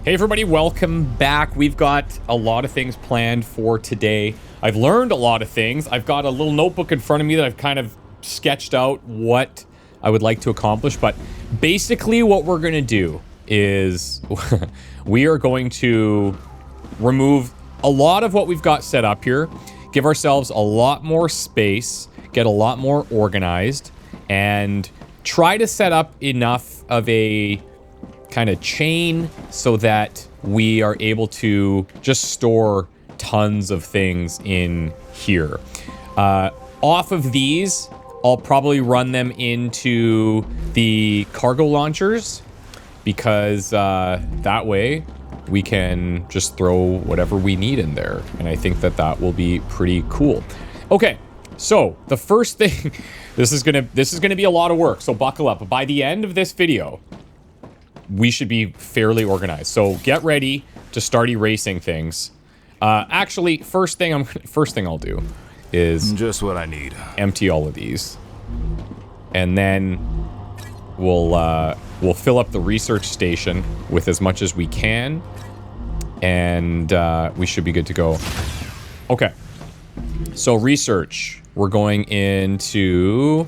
Hey everybody, welcome back. We've got a lot of things planned for today. I've learned a lot of things. I've got a little notebook in front of me that I've kind of sketched out what I would like to accomplish, but basically what we're going to do is we are going to remove a lot of what we've got set up here, give ourselves a lot more space, get a lot more organized, and try to set up enough of a kind of chain so that we are able to just store tons of things in here. Off of these, I'll probably run them into the cargo launchers because that way we can just throw whatever we need in there. And I think that that will be pretty cool. Okay, so the first thing, this is gonna be a lot of work, so buckle up. By the end of this video, we should be fairly organized. So get ready to start erasing things. Actually, first thing I'll do is just what I need. Empty all of these, and then we'll fill up the research station with as much as we can, and we should be good to go. Okay. So research. We're going into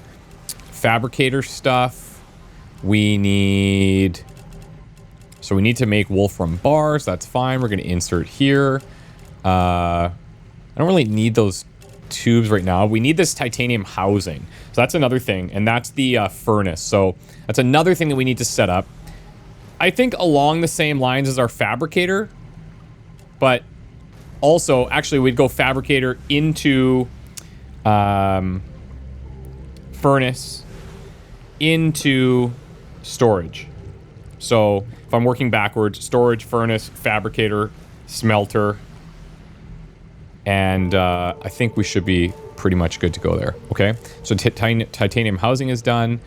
fabricator stuff. We need to make wolfram bars. That's fine. We're going to insert here. I don't really need those tubes right now. We need this titanium housing. So that's another thing. And that's the furnace. So that's another thing that we need to set up. I think along the same lines as our fabricator. But also, actually, we'd go fabricator into furnace into storage. So if I'm working backwards, storage, furnace, fabricator, smelter, and I think we should be pretty much good to go there. Okay, so titanium housing is done.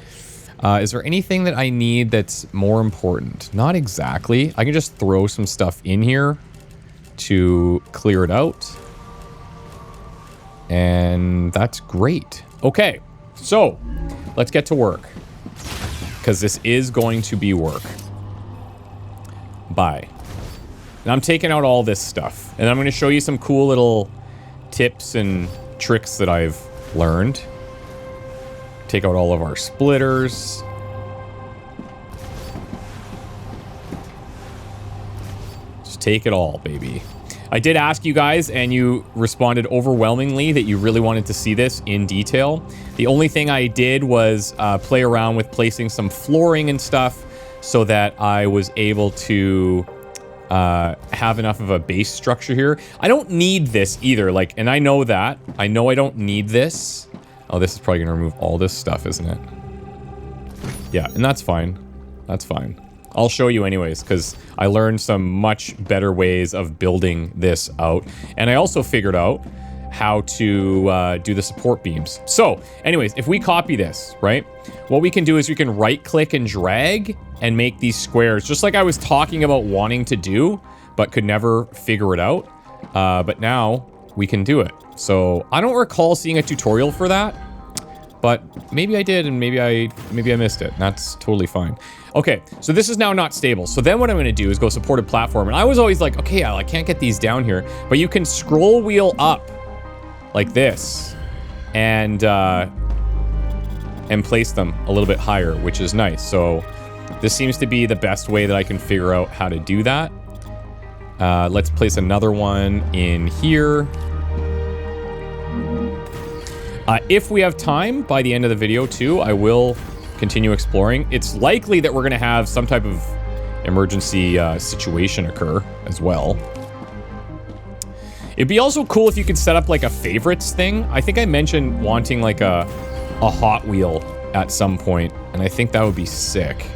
Is there anything that I need that's more important? Not exactly. I can just throw some stuff in here to clear it out. And that's great. Okay, so let's get to work, because this is going to be work. Bye. And I'm taking out all this stuff, and I'm going to show you some cool little tips and tricks that I've learned. Take out all of our splitters. Just take it all, baby. I did ask you guys, and you responded overwhelmingly that you really wanted to see this in detail. The only thing I did was play around with placing some flooring and stuff so that I was able to have enough of a base structure here. I don't need this either, like, and I know that. I know I don't need this. Oh, this is probably gonna remove all this stuff, isn't it? Yeah, and that's fine. That's fine. I'll show you anyways, because I learned some much better ways of building this out. And I also figured out how to do the support beams. So, anyways, if we copy this, right? What we can do is we can right-click and drag and make these squares, just like I was talking about wanting to do, but could never figure it out. But now we can do it. So, I don't recall seeing a tutorial for that, but maybe I did, and maybe I missed it. That's totally fine. Okay, so this is now not stable. So then what I'm gonna do is go supported platform. And I was always like, okay, I can't get these down here. But you can scroll wheel up like this and place them a little bit higher, which is nice. So this seems to be the best way that I can figure out how to do that. Let's place another one in here. If we have time by the end of the video too, I will continue exploring. It's likely that we're going to have some type of emergency situation occur as well. It'd be also cool if you could set up like a favorites thing. I think I mentioned wanting like a Hot Wheel at some point, and I think that would be sick.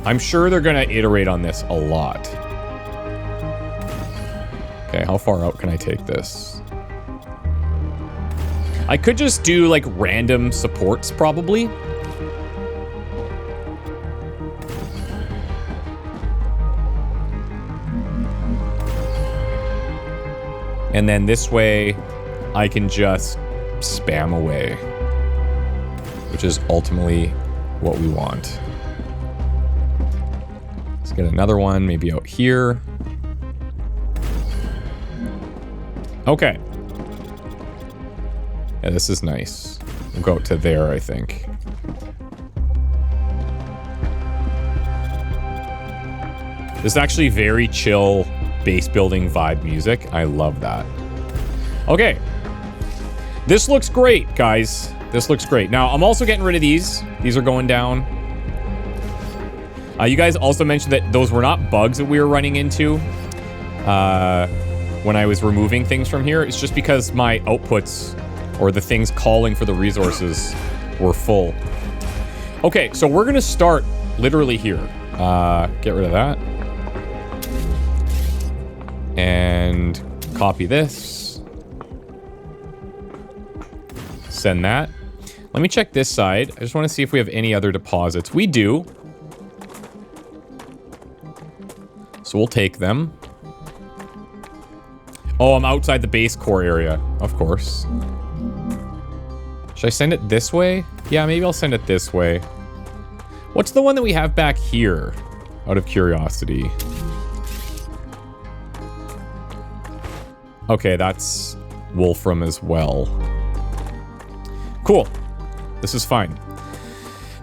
I'm sure they're going to iterate on this a lot. Okay, how far out can I take this? I could just do like random supports probably. And then this way I can just spam away, which is ultimately what we want. Let's get another one, maybe out here. Okay. Yeah, this is nice. We'll go out to there, I think. This is actually very chill base building vibe music. I love that. Okay. This looks great, guys. This looks great. Now, I'm also getting rid of these. These are going down. You guys also mentioned that those were not bugs that we were running into when I was removing things from here. It's just because my outputs, or the things calling for the resources, were full. Okay, so we're going to start literally here. Get rid of that. And copy this. Send that. Let me check this side. I just want to see if we have any other deposits. We do. So we'll take them. Oh, I'm outside the base core area. Of course. Should I send it this way? Yeah, maybe I'll send it this way. What's the one that we have back here? Out of curiosity. Okay, that's Wolfram as well. Cool. This is fine.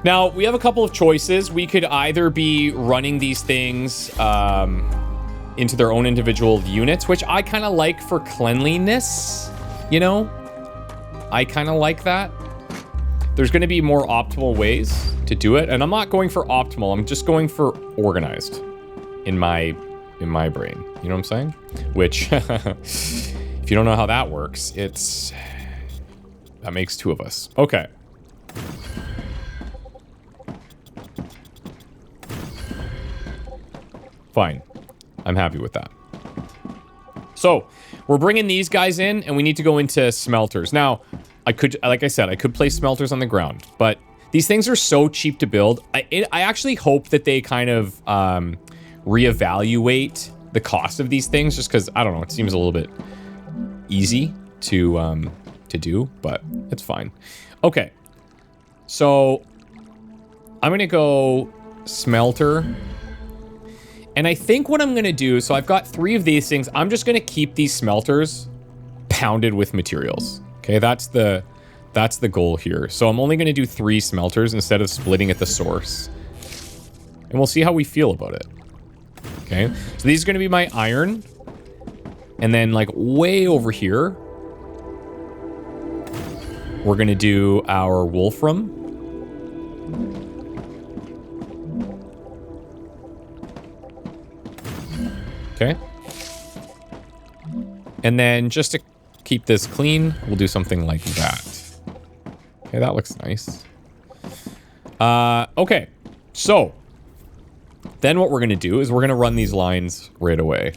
Now, we have a couple of choices. We could either be running these things into their own individual units, which I kind of like for cleanliness, you know? I kind of like that. There's going to be more optimal ways to do it, and I'm not going for optimal. I'm just going for organized in my brain. You know what I'm saying? Which, if you don't know how that works, that makes two of us. Okay. Fine. I'm happy with that. So, we're bringing these guys in, and we need to go into smelters. Now, like I said, I could place smelters on the ground, but these things are so cheap to build. I actually hope that they kind of reevaluate the cost of these things, just because, I don't know, it seems a little bit easy to do, but it's fine. Okay. So, I'm going to go smelter. And I think what I'm going to do, so I've got 3 of these things. I'm just going to keep these smelters pounded with materials. Okay, that's the goal here. So I'm only going to do 3 smelters instead of splitting at the source. And we'll see how we feel about it. Okay, so these are going to be my iron. And then like way over here, we're going to do our wolfram. Okay. And then just to keep this clean, we'll do something like that. Okay, that looks nice. Okay. So, then what we're going to do is we're going to run these lines right away.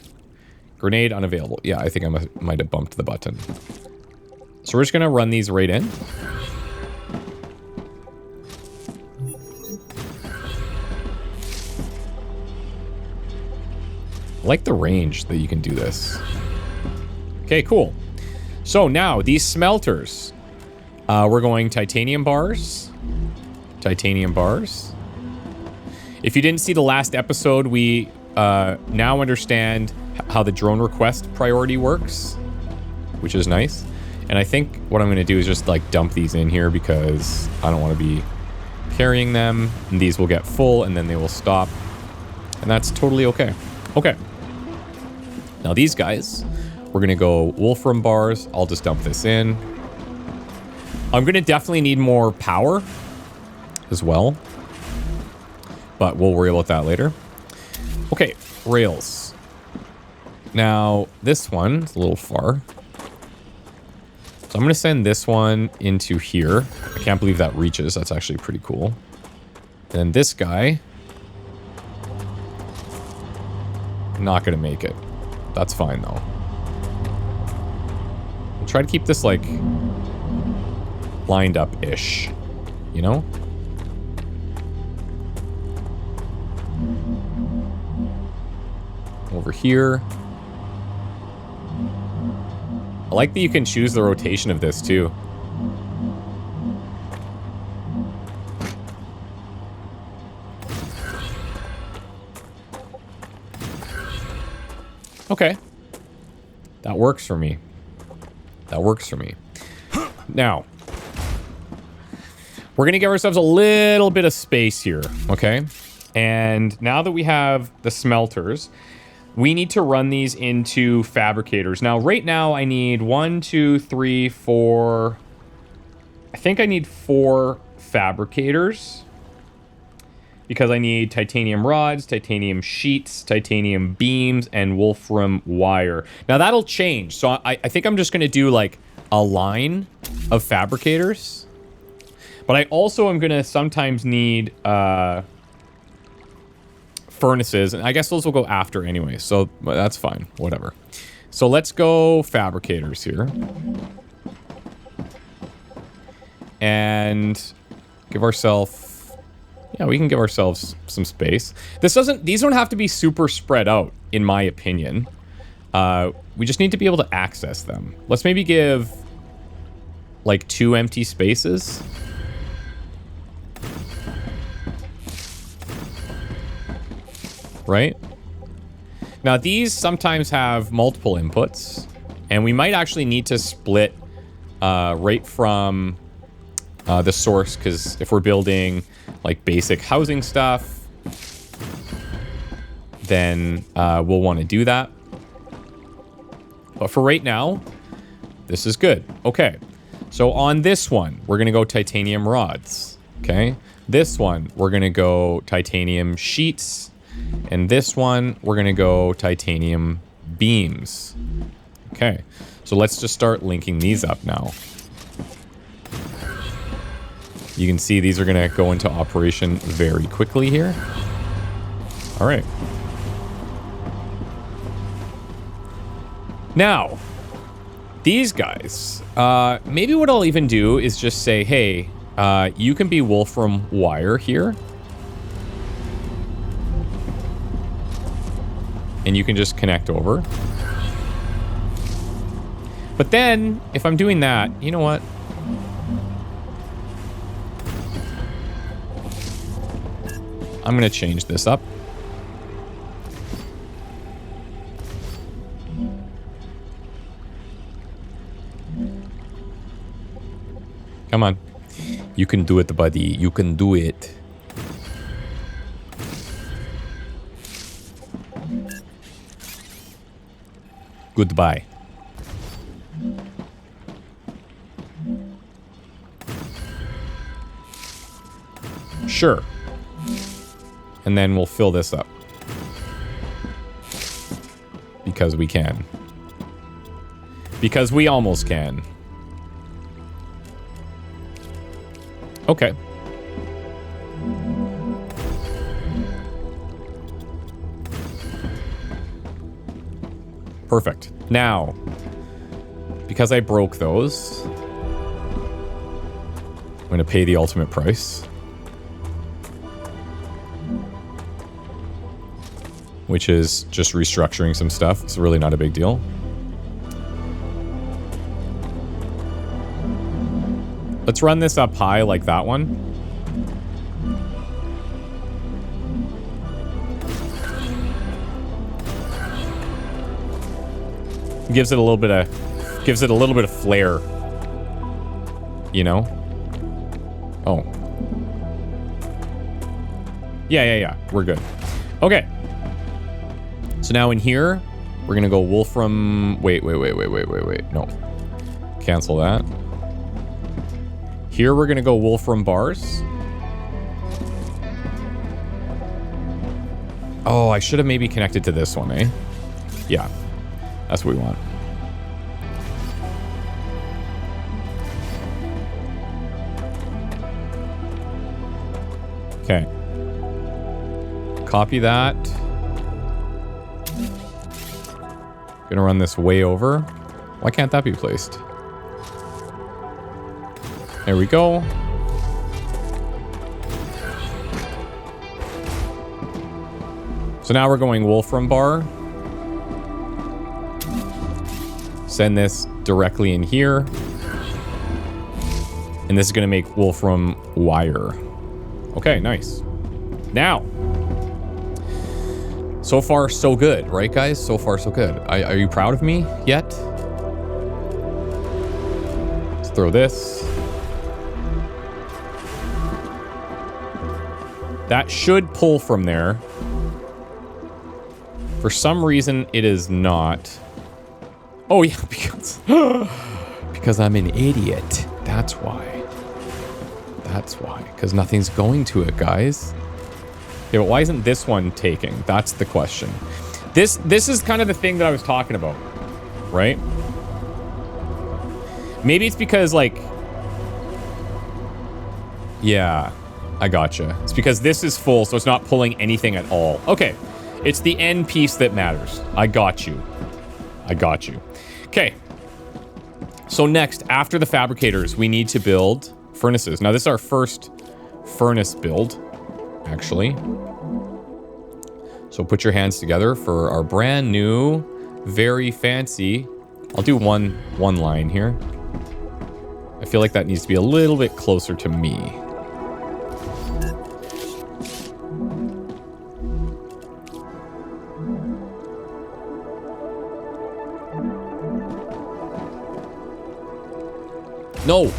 Grenade unavailable. Yeah, I think I might have bumped the button. So we're just going to run these right in. I like the range that you can do this. Okay, cool. So now, these smelters. We're going titanium bars. Titanium bars. If you didn't see the last episode, we now understand how the drone request priority works, which is nice. And I think what I'm going to do is just like dump these in here because I don't want to be carrying them. And these will get full and then they will stop. And that's totally okay. Okay. Now these guys, we're going to go wolfram bars. I'll just dump this in. I'm going to definitely need more power as well. But we'll worry about that later. Okay, rails. Now, this one is a little far. So I'm going to send this one into here. I can't believe that reaches. That's actually pretty cool. Then this guy. Not going to make it. That's fine, though. We'll try to keep this, like, lined up-ish. You know? Over here. I like that you can choose the rotation of this, too. Okay. That works for me. That works for me. Now, we're going to give ourselves a little bit of space here, okay? And now that we have the smelters, we need to run these into fabricators. Now, right now, I need 1, 2, 3, 4... I think I need 4 fabricators. Because I need titanium rods, titanium sheets, titanium beams, and wolfram wire. Now, that'll change. So I think I'm just going to do, like, a line of fabricators. But I also am going to sometimes need furnaces. And I guess those will go after anyway. So that's fine. Whatever. So let's go fabricators here. And give ourselves... Yeah, we can give ourselves some space. These don't have to be super spread out, in my opinion. We just need to be able to access them. Let's maybe give, like, 2 empty spaces. Right? Now, these sometimes have multiple inputs. And we might actually need to split right from the source. Because if we're building, like, basic housing stuff, then we'll want to do that. But for right now, this is good. Okay. So on this one, we're going to go titanium rods. Okay. This one, we're going to go titanium sheets. And this one, we're going to go titanium beams. Okay. So let's just start linking these up now. You can see these are going to go into operation very quickly here. All right. Now, these guys, maybe what I'll even do is just say, hey, you can be wolfram wire here. And you can just connect over. But then, if I'm doing that, you know what? I'm going to change this up. Come on. You can do it, buddy. You can do it. Goodbye. Sure. And then we'll fill this up. Because we can. Because we almost can. Okay. Perfect. Now, because I broke those, I'm going to pay the ultimate price. Which is just restructuring some stuff. It's really not a big deal. Let's run this up high like that one. Gives it a little bit of flair. You know? Oh. Yeah. We're good. Okay. So now in here, we're gonna go wolfram. Wait. No. Cancel that. Here we're gonna go wolfram bars. Oh, I should have maybe connected to this one, eh? Yeah. That's what we want. Okay. Copy that. Gonna run this way over. Why can't that be placed? There we go. So now we're going wolfram bar. Send this directly in here. And this is going to make wolfram wire. Okay, nice. Now, So far, so good, right, guys? So far, so good. Are you proud of me yet? Let's throw this. That should pull from there. For some reason, it is not. Oh, yeah, because I'm an idiot. That's why. That's why. Because nothing's going to it, guys. Yeah, but why isn't this one taking? That's the question. This is kind of the thing that I was talking about, right? Maybe it's because, like... Yeah, I gotcha. It's because this is full, so it's not pulling anything at all. Okay, it's the end piece that matters. I got you. I got you. Okay. So next, after the fabricators, we need to build furnaces. Now, this is our first furnace build, actually. So put your hands together for our brand new, very fancy... I'll do one line here. I feel like that needs to be a little bit closer to me. No!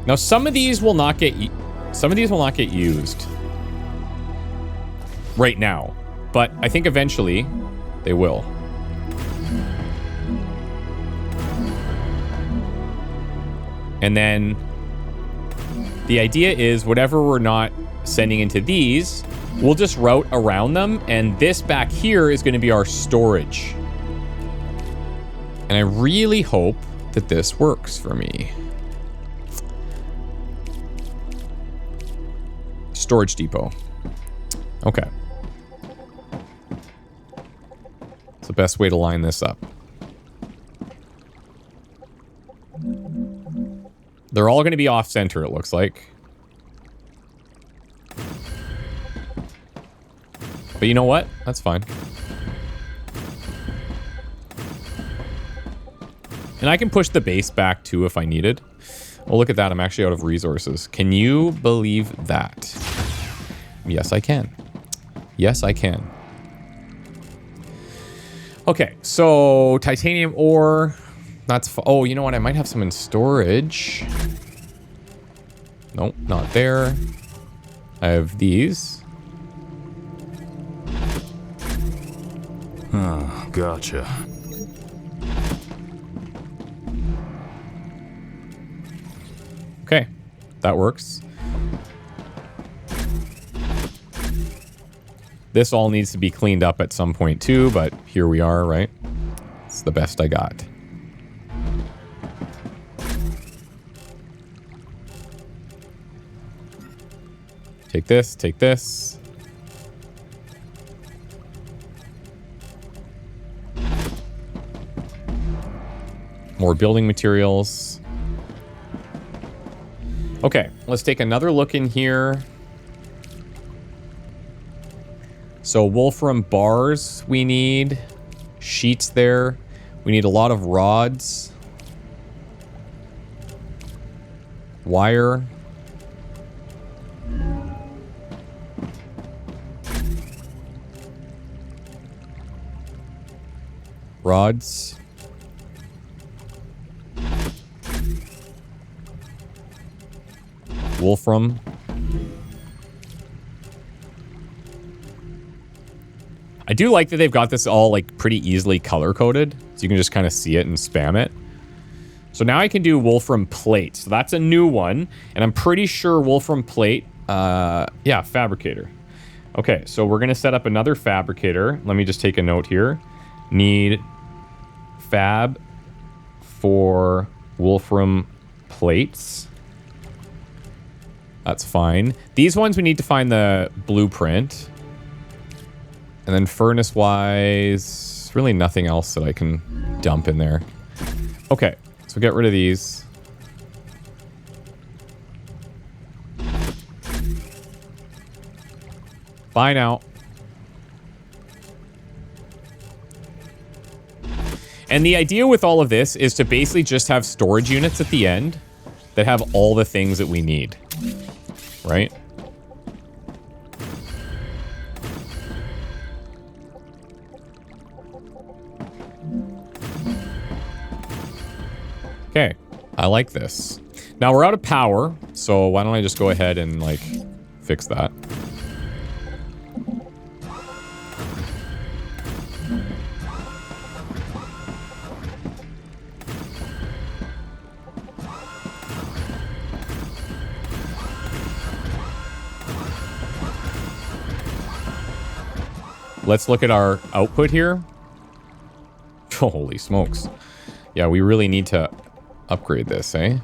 Now, some of these will not get used right now, but I think eventually they will. And then the idea is whatever we're not sending into these, we'll just route around them, and this back here is going to be our storage. And I really hope that this works for me. Storage depot. Okay. It's the best way to line this up. They're all going to be off center, it looks like. But you know what? That's fine. And I can push the base back too if I needed. Oh, look at that. I'm actually out of resources. Can you believe that? Yes, I can. Yes, I can. Okay, so titanium ore. That's... Oh, you know what? I might have some in storage. Nope, not there. I have these. Oh, gotcha. Okay, that works. This all needs to be cleaned up at some point too, but here we are, right? It's the best I got. Take this, take this. More building materials. Okay, let's take another look in here. So wolfram bars we need. Sheets there. We need a lot of rods. Wire. Rods. Wolfram. I do like that they've got this all like pretty easily color coded, so you can just kind of see it and spam it. So now I can do wolfram plate. So that's a new one, and I'm pretty sure wolfram plate, yeah, fabricator. Okay, so we're gonna set up another fabricator. Let me just take a note here. Need fab for wolfram plates. That's fine. These ones we need to find the blueprint. And then furnace-wise, really nothing else that I can dump in there. Okay, so get rid of these. Bye now. And the idea with all of this is to basically just have storage units at the end that have all the things that we need. Right? Okay, I like this. Now we're out of power, so why don't I just go ahead and, like, fix that. Let's look at our output here. Holy smokes. Yeah, we really need to upgrade this, eh?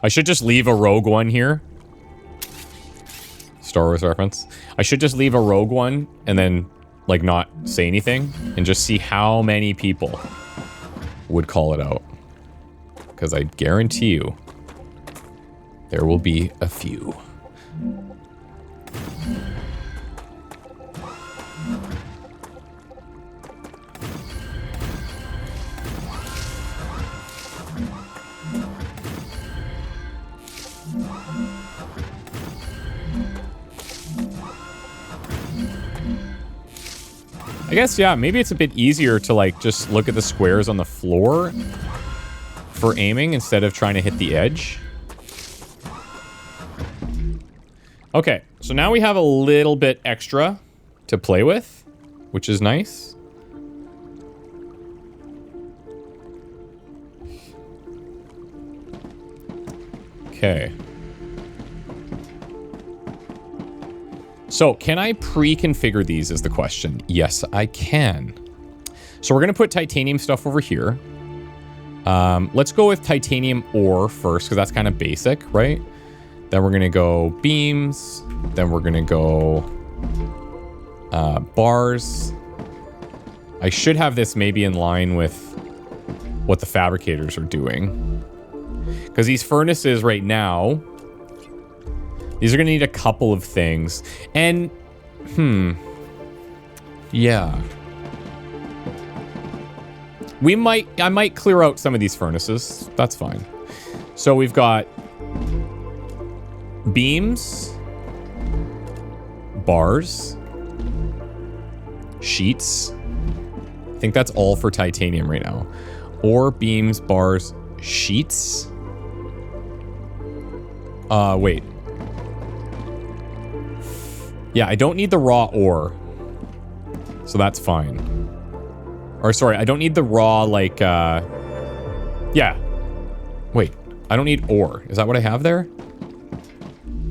I should just leave a rogue one here. Star Wars reference. I should just leave a rogue one and then, like, not say anything and just see how many people would call it out. Because I guarantee you, there will be a few. I guess, yeah, maybe it's a bit easier to, like, just look at the squares on the floor for aiming instead of trying to hit the edge. Okay, so now we have a little bit extra to play with, which is nice. Okay. So, can I pre-configure these is the question. Yes, I can. So we're going to put titanium stuff over here. Let's go with titanium ore first, because that's kind of basic, right? Then we're going to go beams. Then we're going to go bars. I should have this maybe in line with what the fabricators are doing. Because these furnaces right now, these are going to need a couple of things. And, yeah. I might clear out some of these furnaces. That's fine. So we've got beams, bars, sheets. I think that's all for titanium right now. Ore, beams, bars, sheets. Wait. Yeah, I don't need the raw ore. So that's fine. Or sorry, I don't need the raw, like, yeah. Wait, I don't need ore. Is that what I have there?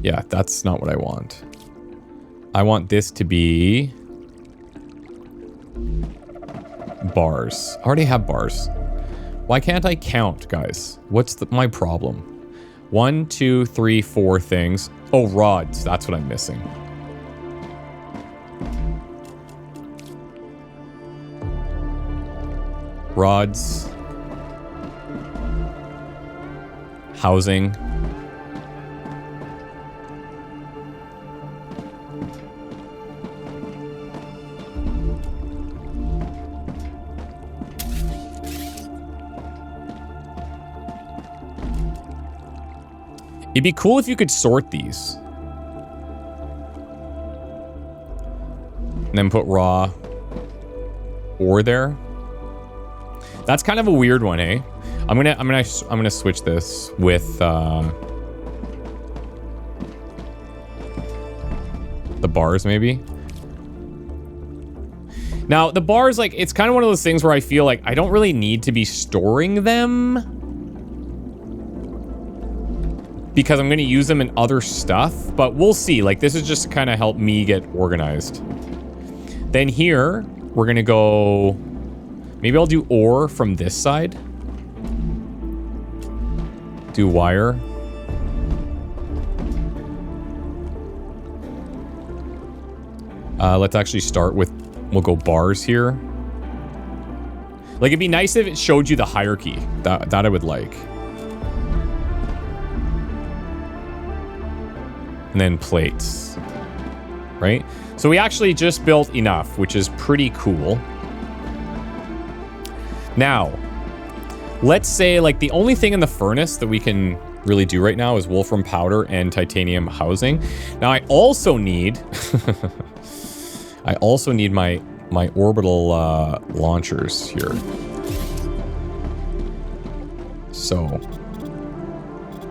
Yeah, that's not what I want. I want this to be bars. I already have bars. Why can't I count, guys? What's my problem? 1, 2, 3, 4 things. Oh, rods. That's what I'm missing. Rods. Housing. It'd be cool if you could sort these. And then put raw ore there. That's kind of a weird one, eh? I'm gonna switch this with the bars maybe. Now the bars, like, it's kind of one of those things where I feel like I don't really need to be storing them because I'm gonna use them in other stuff, but we'll see. Like, this is just to kind of help me get organized. Then here we're gonna go. Maybe I'll do ore from this side. Do wire. Let's actually start with, we'll go bars here. Like, it'd be nice if it showed you the hierarchy. That I would like. and then plates, right? So we actually just built enough, which is pretty cool. Now, let's say like the only thing in the furnace that we can really do right now is wolfram powder and titanium housing. Now I also need I also need my orbital launchers here. So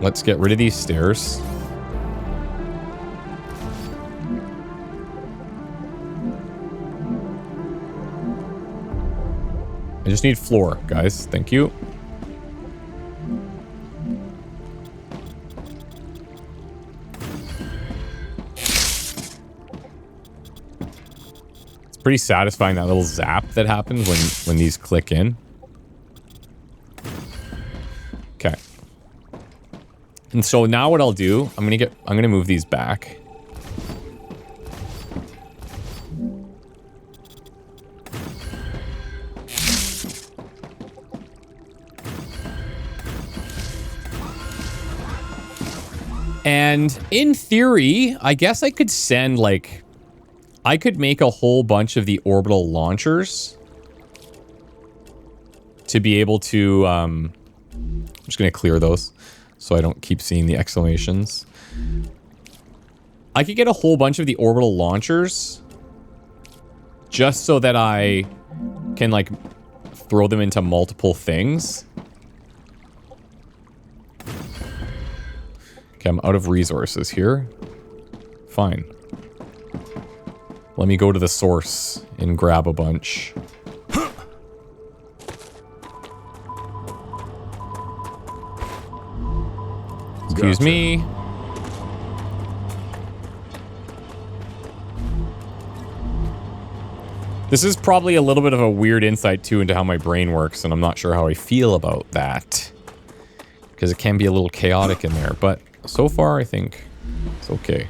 let's get rid of these stairs. I just need floor, guys. Thank you. It's pretty satisfying, that little zap that happens when these click in. Okay. And so now what I'll do, I'm gonna move these back. And in theory, I guess I could send, like, I could make a whole bunch of the orbital launchers to be able to, I'm just going to clear those so I don't keep seeing the exclamations. I could get a whole bunch of the orbital launchers just so that I can, like, throw them into multiple things. Okay, I'm out of resources here. Fine. Let me go to the source and grab a bunch. Excuse me. This is probably a little bit of a weird insight, too, into how my brain works, and I'm not sure how I feel about that. Because it can be a little chaotic in there, but so far, I think it's okay.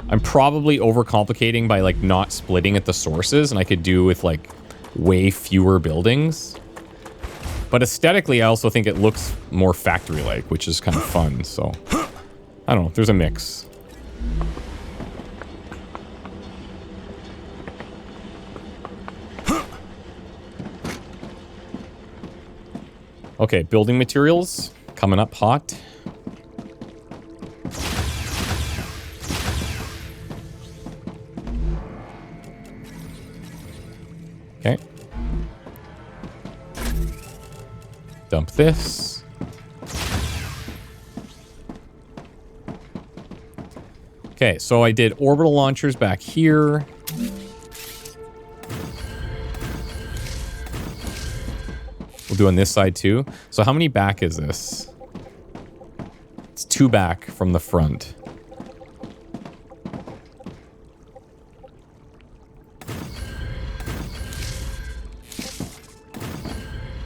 I'm probably overcomplicating by, like, not splitting at the sources, and I could do with, like, way fewer buildings. But aesthetically, I also think it looks more factory-like, which is kind of fun, so... I don't know, there's a mix. Okay, building materials coming up hot. Okay. Dump this. Okay, so I did orbital launchers back here. We'll do on this side too. So how many back is this? It's 2 back from the front.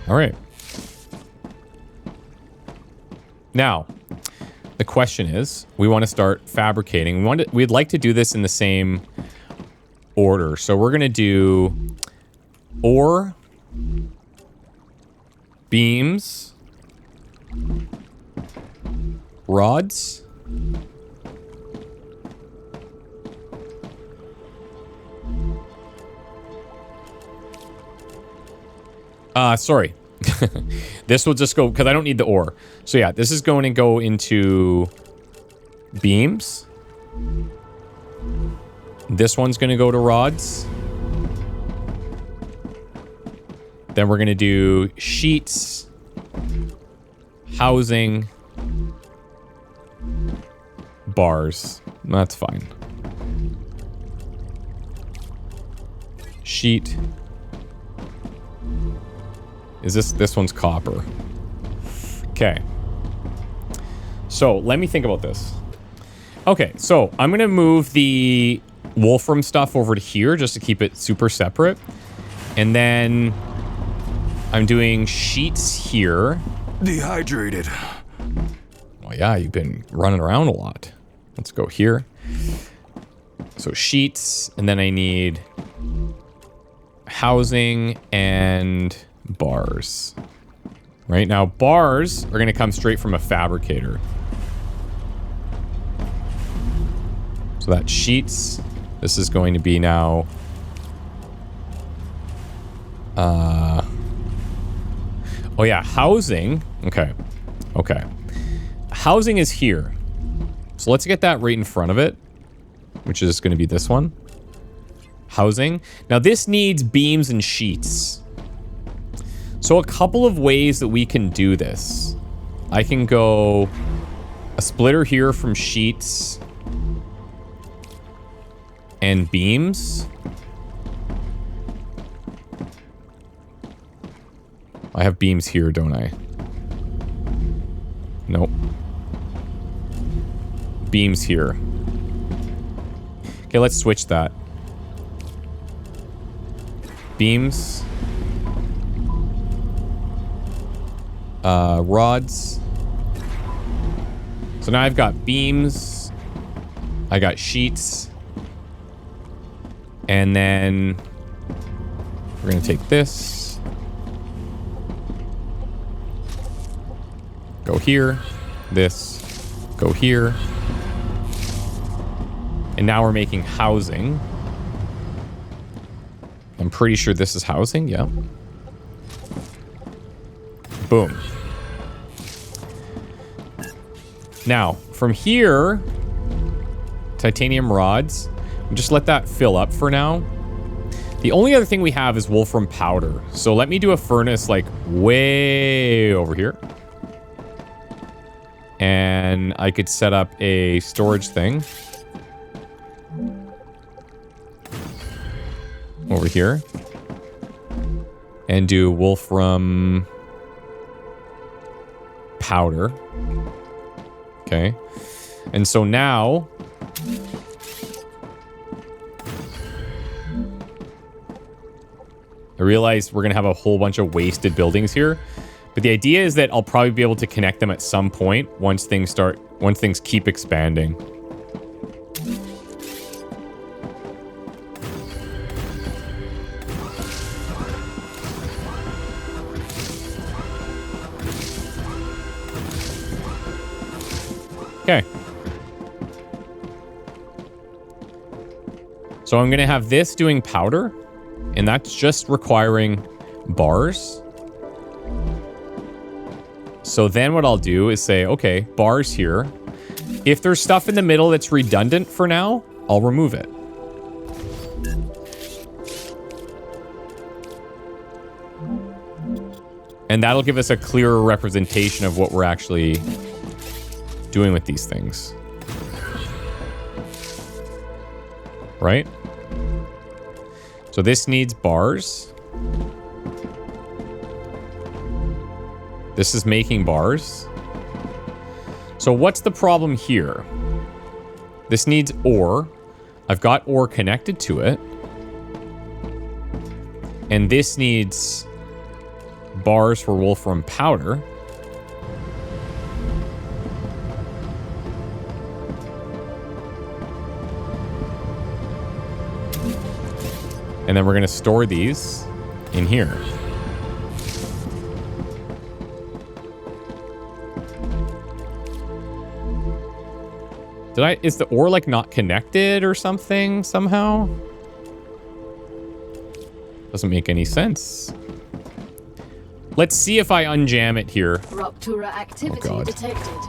All right. Now, the question is, we want to start fabricating. We'd like to do this in the same order. So we're going to do ore, beams, rods, sorry. This will just go, because I don't need the ore. So yeah, this is going to go into beams. This one's going to go to rods. Then we're going to do sheets, housing, bars. That's fine. Sheet. Is this one's copper. Okay. So let me think about this. Okay, so I'm going to move the wolfram stuff over to here just to keep it super separate. And then I'm doing sheets here. Dehydrated. Well, yeah, you've been running around a lot. Let's go here. So sheets, and then I need housing and bars. Right now, bars are going to come straight from a fabricator. So that's sheets. This is going to be now... oh yeah, housing. Okay. Okay. Housing is here. So let's get that right in front of it, which is going to be this one. Housing. Now this needs beams and sheets. So a couple of ways that we can do this. I can go a splitter here from sheets and beams. I have beams here, don't I? Nope. Beams here. Okay, let's switch that. Beams. Rods. So now I've got beams. I got sheets. And then we're going to take this. Go here. This. Go here. And now we're making housing. I'm pretty sure this is housing. Yeah. Boom. Now, from here, titanium rods. Just let that fill up for now. The only other thing we have is wolfram powder. So let me do a furnace like way over here. And I could set up a storage thing. Over here. And do wolfram powder. Okay. And so now... I realize we're going to have a whole bunch of wasted buildings here. But the idea is that I'll probably be able to connect them at some point once things keep expanding. Okay. So I'm going to have this doing powder. And that's just requiring bars. So then what I'll do is say, okay, bars here. If there's stuff in the middle that's redundant for now, I'll remove it. And that'll give us a clearer representation of what we're actually doing with these things. Right? So this needs bars. This is making bars. So what's the problem here? This needs ore. I've got ore connected to it. And this needs bars for wolfram powder. And then we're going to store these in here. Is the ore like not connected or something somehow? Doesn't make any sense. Let's see if I unjam it here. Rupture activity detected.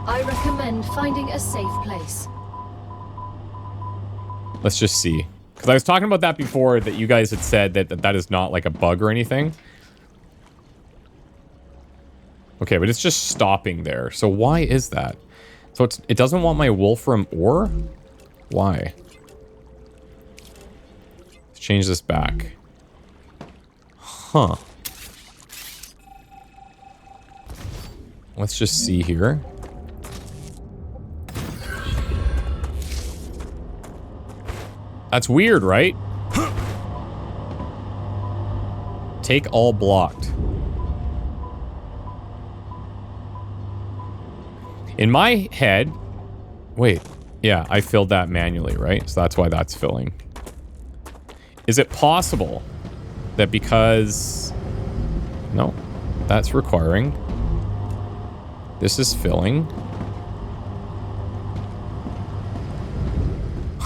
I recommend finding a safe place. Let's just see. Because I was talking about that before, that you guys had said that is not like a bug or anything. Okay, but it's just stopping there. So why is that? So it doesn't want my wolfram ore? Why? Let's change this back. Huh. Let's just see here. That's weird, right? Take all blocked. In my head... Wait. Yeah, I filled that manually, right? So that's why that's filling. Is it possible that because... No. That's requiring. This is filling.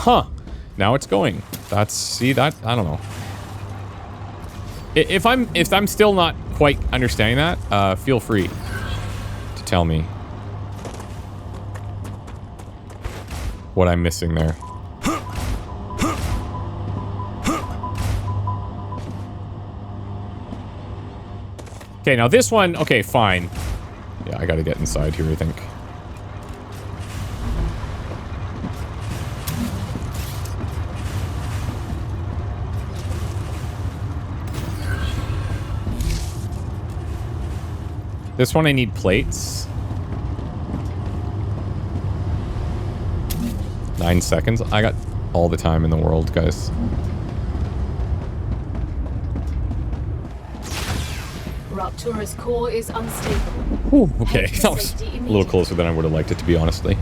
Huh. Now it's going. That's, see that? I don't know. If I'm still not quite understanding that, feel free to tell me what I'm missing there. Okay, now this one, okay, fine. Yeah, I gotta get inside here, I think. This one I need plates. 9 seconds. I got all the time in the world, guys. Raptura's core is unstable. Whew, okay, that was a little closer than I would have liked it, to be honestly.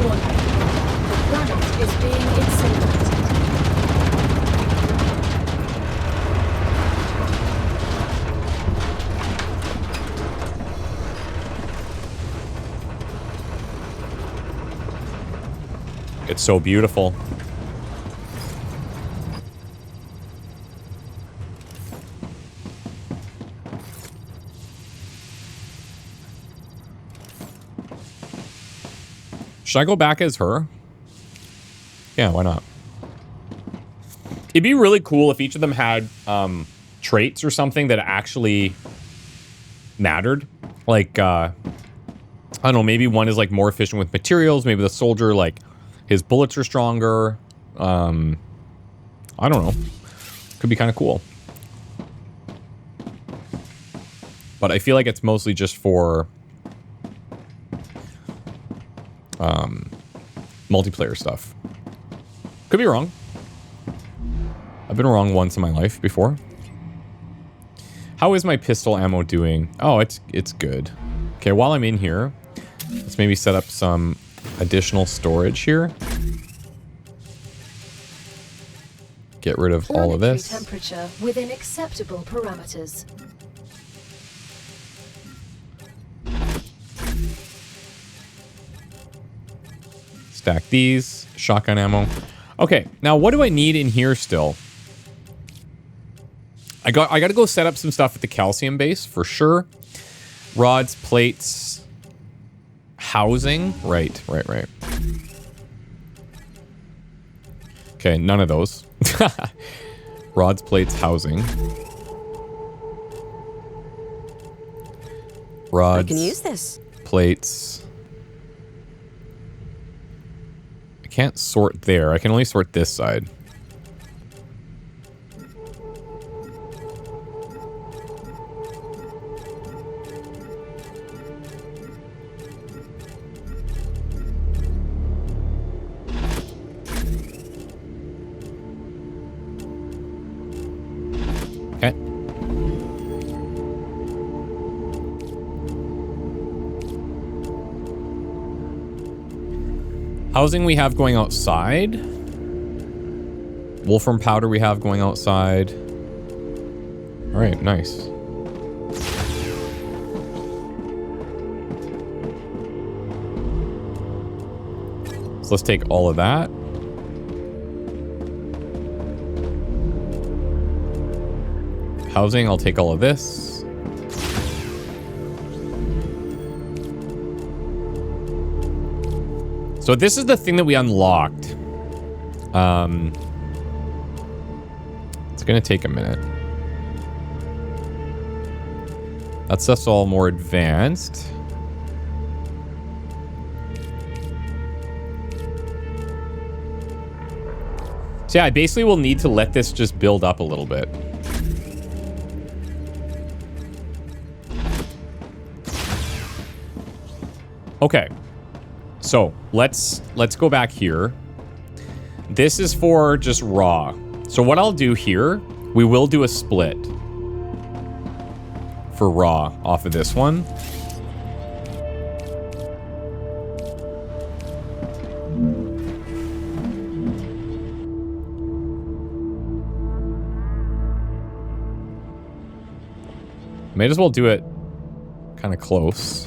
Warning. The planet is being incinerated. It's so beautiful. Should I go back as her? Yeah, why not? It'd be really cool if each of them had traits or something that actually mattered. Like, I don't know, maybe one is like more efficient with materials. Maybe the soldier, like, his bullets are stronger. I don't know. Could be kind of cool. But I feel like it's mostly just for multiplayer stuff. Could be wrong. I've been wrong once in my life before. How is my pistol ammo doing? Oh, it's good. Okay, while I'm in here, let's maybe set up some additional storage here. Get rid of all of this. Temperature within acceptable parameters. Stack these. Shotgun ammo. Okay, now what do I need in here still? I got to go set up some stuff at the calcium base for sure. Rods, plates, housing. Right. Okay, none of those. Rods, plates, housing. Rods. I can use this. Plates. I can't sort there. I can only sort this side. Okay. Housing we have going outside. Wolfram powder we have going outside. All right, nice. So let's take all of that. Housing, I'll take all of this. So this is the thing that we unlocked. It's gonna take a minute. That stuff's all more advanced. So yeah, I basically will need to let this just build up a little bit. Okay. So let's go back here. This is for just raw. So what I'll do here, we will do a split for raw off of this one. May as well do it kind of close.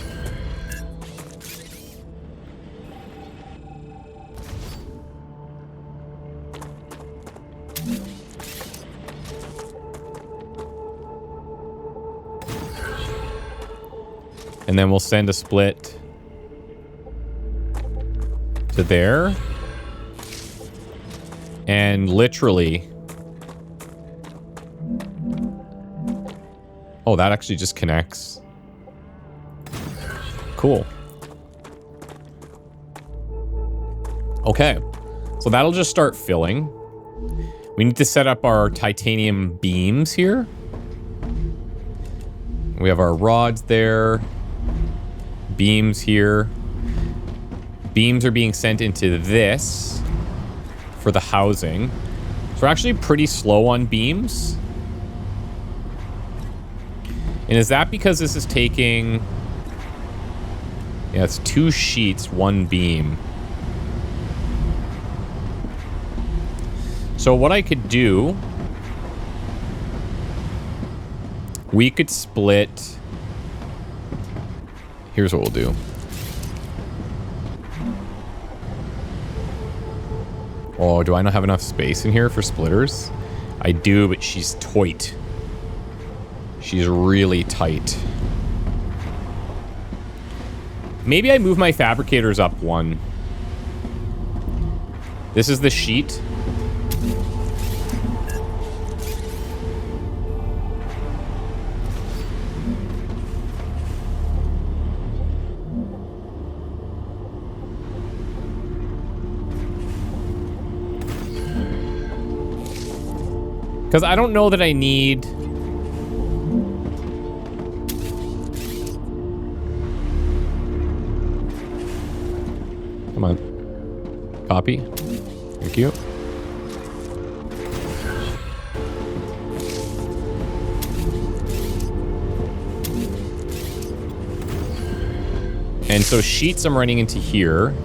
And then we'll send a split to there. And literally... Oh, that actually just connects. Cool. Okay. So that'll just start filling. We need to set up our titanium beams here. We have our rods there. Beams here. Beams are being sent into this for the housing. So we're actually pretty slow on beams. And is that because this is taking... Yeah, it's 2 sheets, 1 beam. So what I could do... We could split... Here's what we'll do. Oh, do I not have enough space in here for splitters? I do, but she's tight. She's really tight. Maybe I move my fabricators up 1. This is the sheet. Because I don't know that I need... Come on. Copy. Thank you. And so sheets I'm running into here.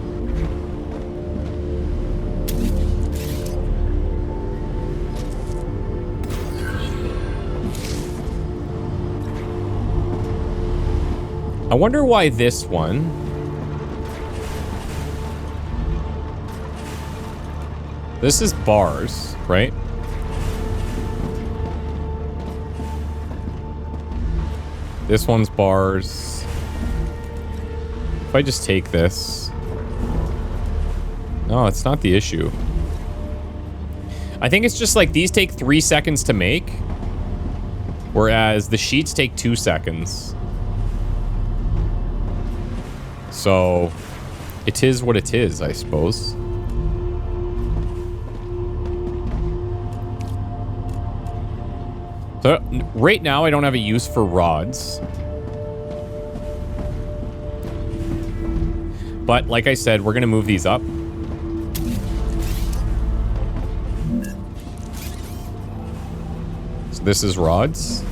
I wonder why this one... This is bars, right? This one's bars. If I just take this... No, it's not the issue. I think it's just like these take 3 seconds to make, whereas the sheets take 2 seconds. So, it is what it is, I suppose. So, right now, I don't have a use for rods. But, like I said, we're going to move these up. So, this is rods.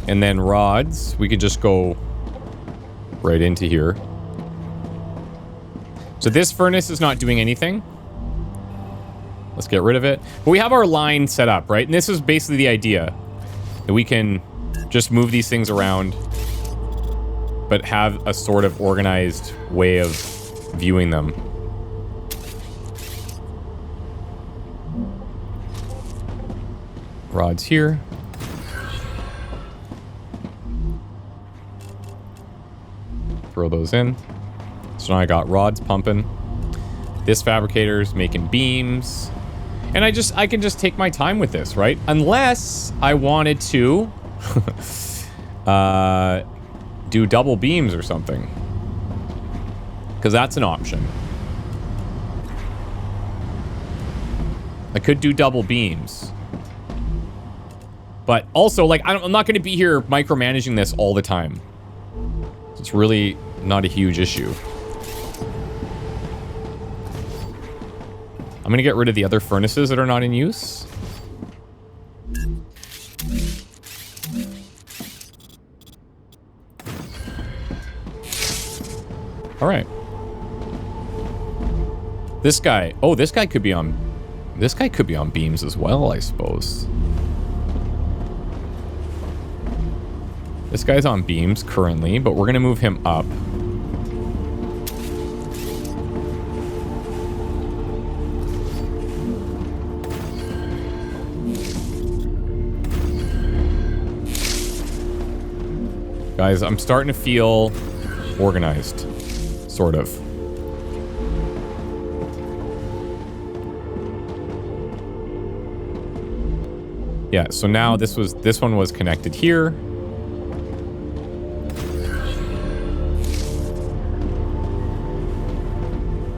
And then rods, we could just go right into here. So this furnace is not doing anything. Let's get rid of it. But we have our line set up, right? And this is basically the idea. That we can just move these things around, but have a sort of organized way of viewing them. Rods here. Throw those in. So now I got rods pumping. This fabricator's making beams. And I can just take my time with this, right? Unless I wanted to do double beams or something. Because that's an option. I could do double beams. But also, like, I'm not going to be here micromanaging this all the time. It's really not a huge issue. I'm going to get rid of the other furnaces that are not in use. All right. This guy. Oh, this guy could be on. This guy could be on beams as well, I suppose. This guy's on beams currently, but we're going to move him up. Guys, I'm starting to feel organized, sort of. Yeah, so now this one was connected here.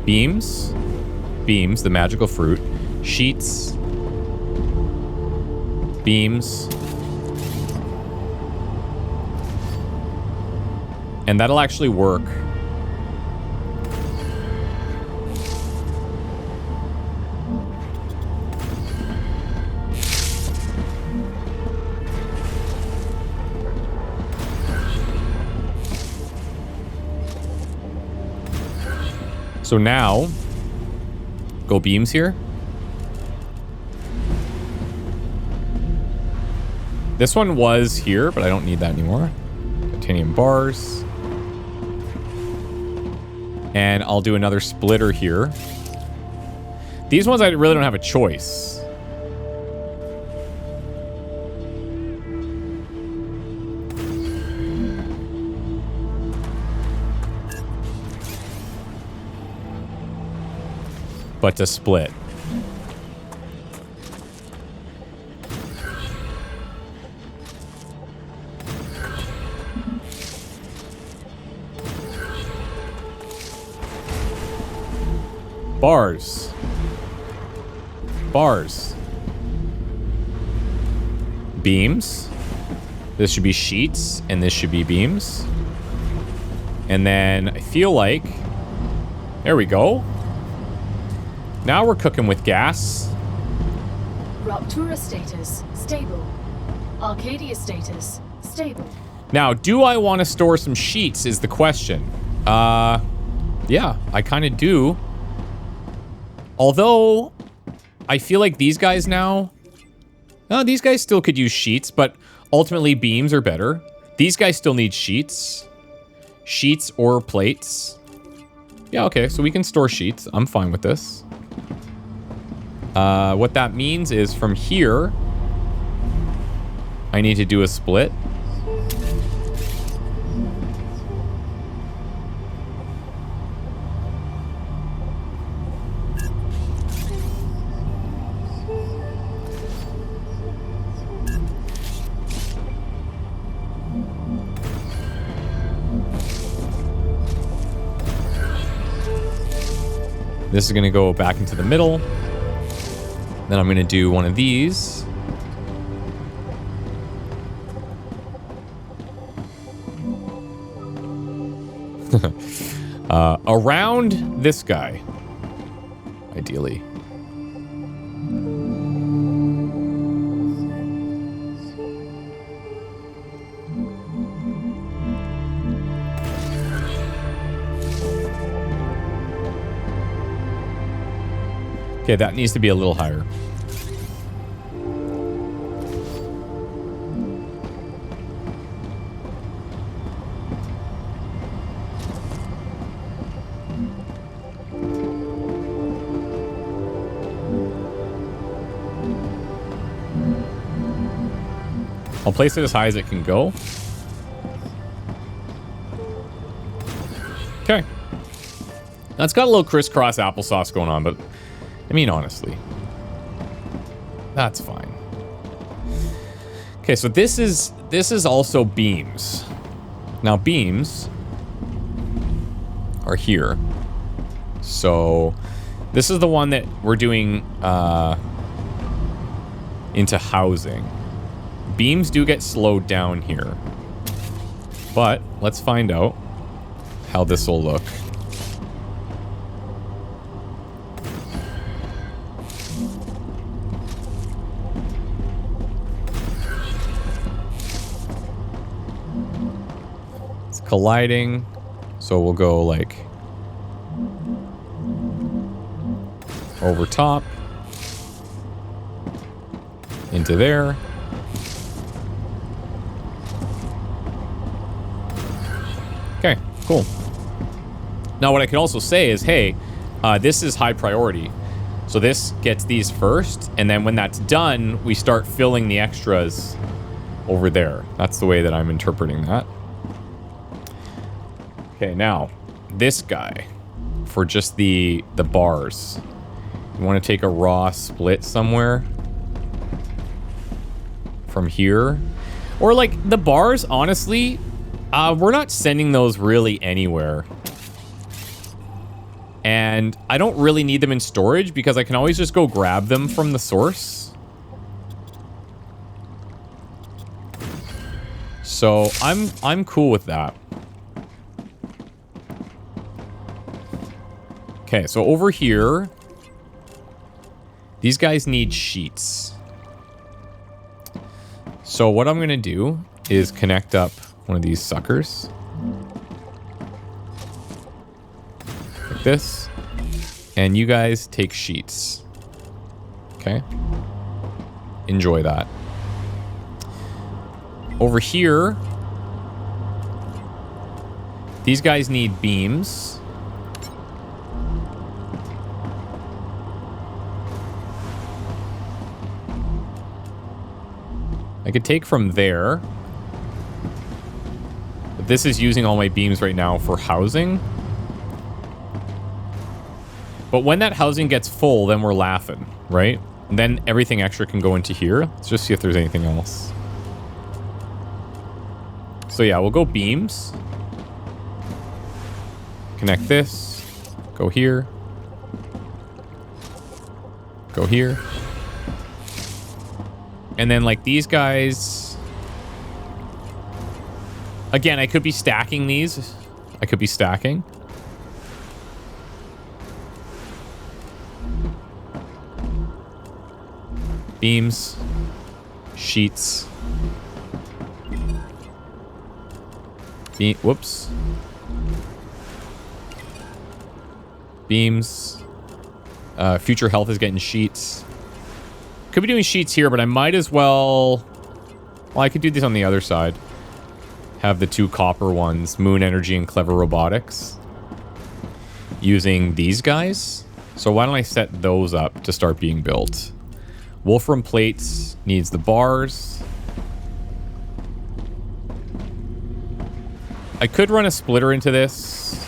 Beams, the magical fruit, sheets, beams, and that'll actually work. So now, go beams here. This one was here, but I don't need that anymore. Titanium bars. And I'll do another splitter here. These ones I really don't have a choice. But to split. Bars. Bars. Beams. This should be sheets, and this should be beams. And then I feel like... There we go. Now we're cooking with gas. Ruptura status, stable. Arcadia status, stable. Now, do I want to store some sheets is the question. Yeah, I kind of do. Although, I feel like these guys now... these guys still could use sheets, but ultimately beams are better. These guys still need sheets. Sheets or plates. Yeah, okay, so we can store sheets. I'm fine with this. What that means is from here, I need to do a split. This is going to go back into the middle. Then I'm going to do one of these. Around this guy, ideally. Okay, that needs to be a little higher. I'll place it as high as it can go. Okay. That's got a little crisscross applesauce going on, but I mean, honestly, that's fine. Okay, so this is also beams. Now beams are here. So this is the one that we're doing into housing. Beams do get slowed down here. But let's find out how this will look. It's colliding. So we'll go like over top. Into there. Okay, cool. Now what I can also say is, hey, this is high priority. So this gets these first, and then when that's done, we start filling the extras over there. That's the way that I'm interpreting that. Okay, now, this guy, for just the bars. You want to take a raw split somewhere from here. Or, like, the bars, honestly, we're not sending those really anywhere. And I don't really need them in storage because I can always just go grab them from the source. So I'm cool with that. Okay, so over here, these guys need sheets. So what I'm going to do is connect up one of these suckers. Like this. And you guys take sheets. Okay? Enjoy that. Over here, these guys need beams. I could take from there. But this is using all my beams right now for housing. But when that housing gets full, then we're laughing, right? And then everything extra can go into here. Let's just see if there's anything else. So yeah, we'll go beams. Connect this. Go here. Go here. And then like these guys. Again, I could be stacking these. I could be stacking. Beams. Sheets. Whoops. Beams. Future health is getting sheets. Could be doing sheets here, but I might as well... Well, I could do this on the other side. Have the two copper ones. Moon Energy and Clever Robotics. Using these guys. So why don't I set those up to start being built? Wolfram Plates needs the bars. I could run a splitter into this.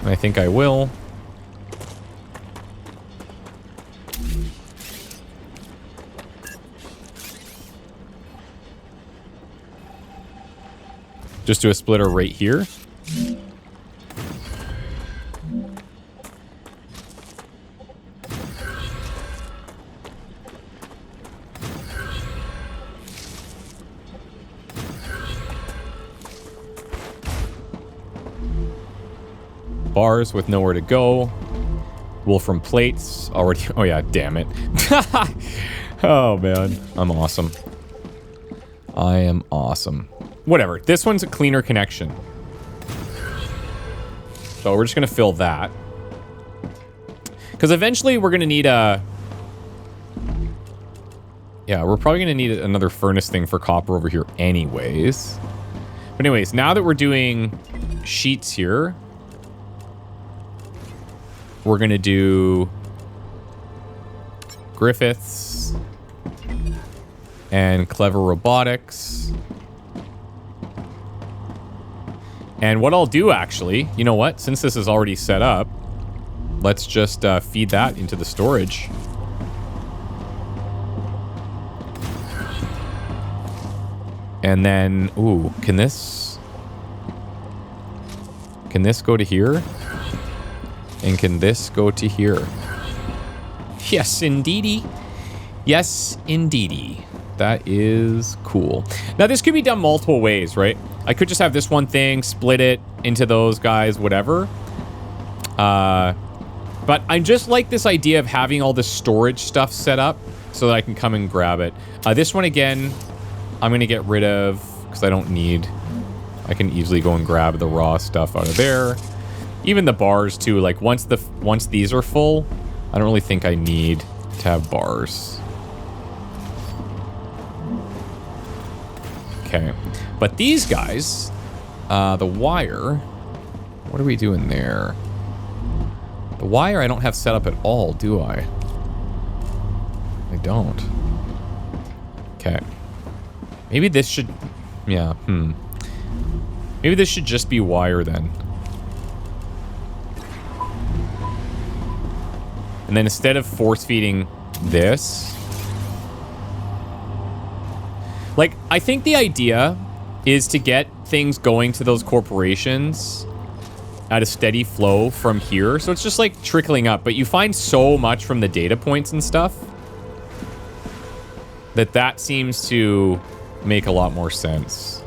I think I will. Just do a splitter right here. Bars with nowhere to go. Wolfram plates already. Oh yeah, damn it. Oh man, I'm awesome. I am awesome. Whatever. This one's a cleaner connection. So we're just gonna fill that. Because eventually we're gonna need a... Yeah, we're probably gonna need another furnace thing for copper over here anyways. But anyways, now that we're doing sheets here, we're going to do Griffiths and Clever Robotics. And what I'll do actually, you know what? Since this is already set up, let's just feed that into the storage. And then, ooh, can this go to here? And can this go to here? Yes, indeedy. Yes, indeedy. That is cool. Now, this could be done multiple ways, right? I could just have this one thing, split it into those guys, whatever. But I just like this idea of having all the storage stuff set up so that I can come and grab it. This one, again, I'm going to get rid of because I don't need I can easily go and grab the raw stuff out of there. Even the bars too, like once these are full, I don't really think I need to have bars. Okay, but these guys, the wire, what are we doing there? The wire I don't have set up at all, do I? I don't. Okay. Maybe this should, yeah, Maybe this should just be wire then. And then instead of force feeding this, like, I think the idea is to get things going to those corporations at a steady flow from here. So it's just like trickling up, but you find so much from the data points and stuff that seems to make a lot more sense.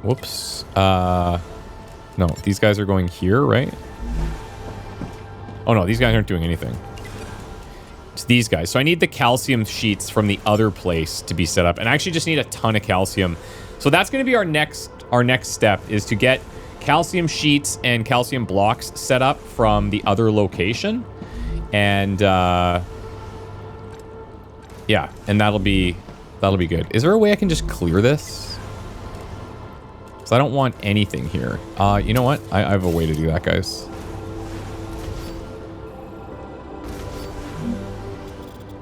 Whoops. No, these guys are going here, right? Oh no, these guys aren't doing anything. It's these guys. So I need the calcium sheets from the other place to be set up. And I actually just need a ton of calcium. So that's going to be our next step, is to get calcium sheets and calcium blocks set up from the other location. And yeah, and that'll be good. Is there a way I can just clear this? Because I don't want anything here. You know what? I have a way to do that, guys.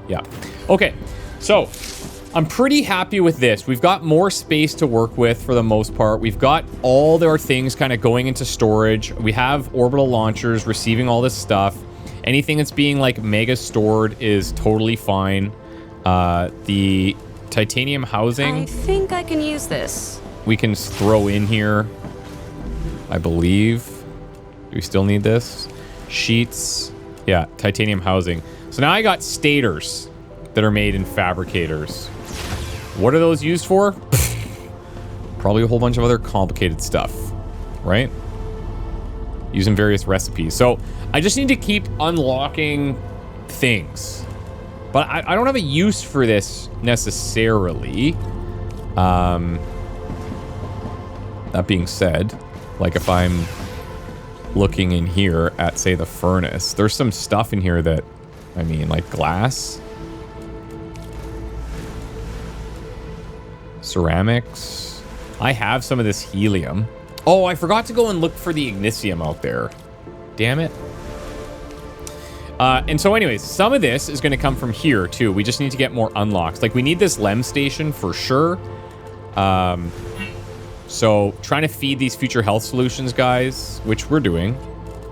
Yeah. Okay. So I'm pretty happy with this. We've got more space to work with for the most part. We've got all our things kind of going into storage. We have orbital launchers receiving all this stuff. Anything that's being like mega stored is totally fine. The titanium housing, I think I can use this. We can throw in here, I believe. Do we still need this? Sheets. Yeah, titanium housing. So now I got stators that are made in fabricators. What are those used for? Probably a whole bunch of other complicated stuff, right? Using various recipes. So I just need to keep unlocking things. But I don't have a use for this necessarily. That being said, like if I'm looking in here at, say, the furnace, there's some stuff in here that, I mean, like glass, ceramics. I have some of this helium. Oh, I forgot to go and look for the ignisium out there. Damn it. And so anyways, some of this is going to come from here too. We just need to get more unlocks. Like we need this LEM station for sure. So trying to feed these future health solutions, guys, which we're doing,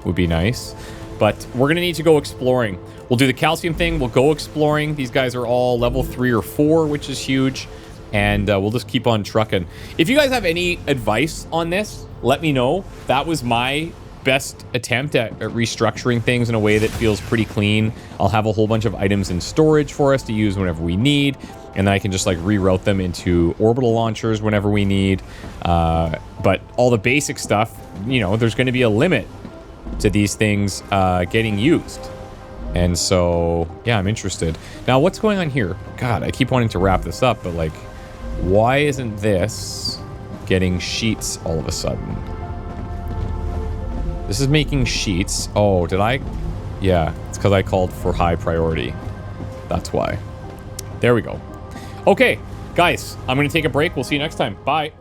would be nice. But we're going to need to go exploring. We'll do the calcium thing. We'll go exploring. These guys are all level 3 or 4, which is huge. And we'll just keep on trucking. If you guys have any advice on this, let me know. That was my best attempt at restructuring things in a way that feels pretty clean. I'll have a whole bunch of items in storage for us to use whenever we need, and then I can just like reroute them into orbital launchers whenever we need. But all the basic stuff, you know, there's going to be a limit to these things getting used. And so, yeah, I'm interested. Now, what's going on here? God, I keep wanting to wrap this up, but like, why isn't this getting sheets all of a sudden? This is making sheets. Oh, did I? Yeah, it's because I called for high priority. That's why. There we go. Okay, guys, I'm going to take a break. We'll see you next time. Bye.